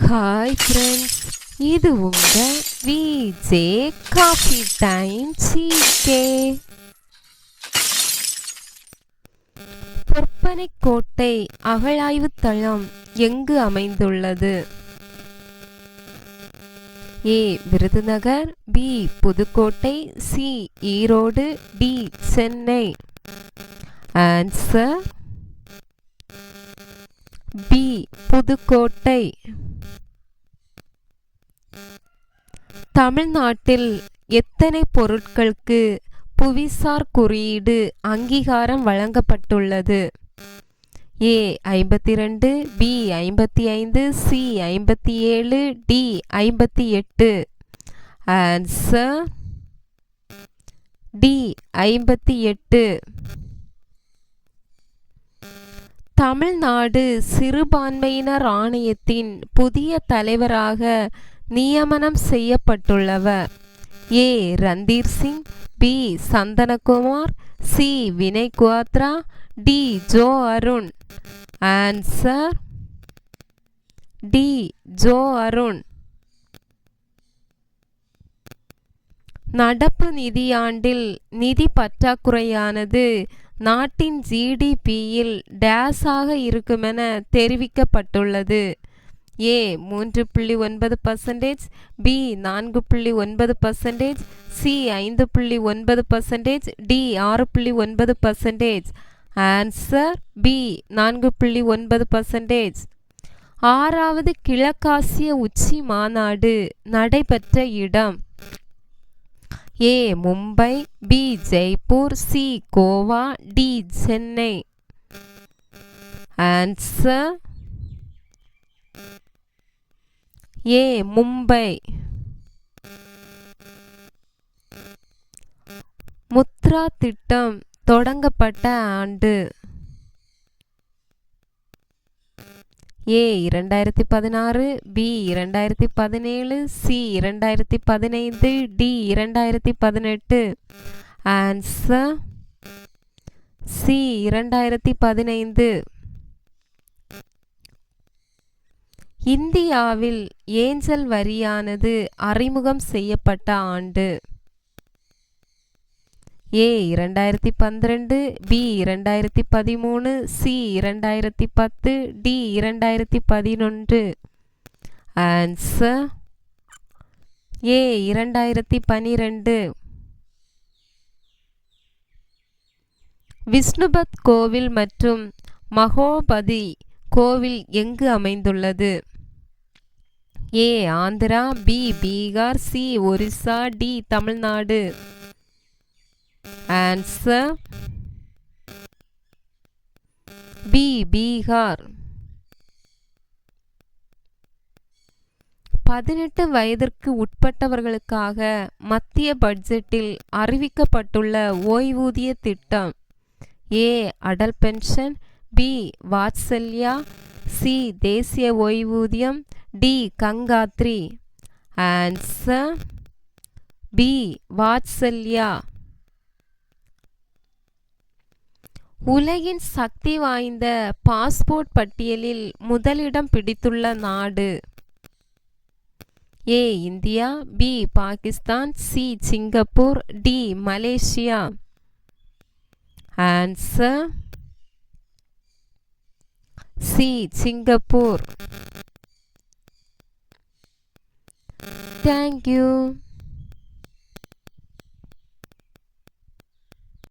Hi friends, இது உங்க VJ coffee time CK. Porpanaikottai அகழாய்வு தளம் எங்கு அமைந்துள்ளது? A Virudhunagar, B Pudukkottai, C Erode, D Chennai. Answer B Pudukkottai. தமிழ்நாட்டில் எத்தனை பொருட்களுக்கு புவிசார் குறியீடு அங்கீகாரம் வழங்கப்பட்டுள்ளது? A 52, B 55, C 57, D 58. Answer D 58. Tamil Nadu சிறுபான்மையினர் ஆணையத்தின் புதிய தலைவராக நியமனம் செய்யப்பட்டுள்ளவர்? A Randhir Singh, B Santhanakumar, C Vinay Kwatra, D Jo Arun. Answer D Jo Arun. நடப்பு நிதியாண்டில் நிதி பற்றாக்குறையானது நாட்டின் ஜிடிபியில் டேஸாக இருக்குமென தெரிவிக்கப்பட்டுள்ளது? A 3.9%, B 4.9%, C 5.9%, D 6.9%. Answer B 4.9%. 6வது கிழக்காசிய உச்சி மாநாடு நடைபெற்ற இடம்? A Mumbai, B Jaipur, C Goa, D Chennai. Answer A Mumbai. Mudra திட்டம் தொடங்கப்பட்ட ஆண்டு? A 2016, B 2017, C 2015, D 2018. Answer C 2015. இந்தியாவில் ஏஞ்சல் வரியானது அறிமுகம் செய்யப்பட்ட ஆண்டு? A 2012, B 2013, C 2010, D 2011. Answer A 2012. Vishnupad கோவில் மற்றும் மகோபதி கோவில் எங்கு அமைந்துள்ளது? ஏ Andhra, B Bihar, C Orissa, D Tamil Nadu. Answer B Bihar. 18 வயதிற்கு உட்பட்டவர்களுக்காக மத்திய பட்ஜெட்டில் அறிவிக்கப்பட்டுள்ள ஓய்வூதிய திட்டம்? A Atal pension, B Vatsalya, C தேசிய ஓய்வூதியம், D Gangotri. Answer B Vatsalya. உலகின் சக்தி வாய்ந்த பாஸ்போர்ட் பட்டியலில் முதலிடம் பிடித்துள்ள நாடு? A India, B Pakistan, C Singapore, D Malaysia. Answer C Singapore. Thank you.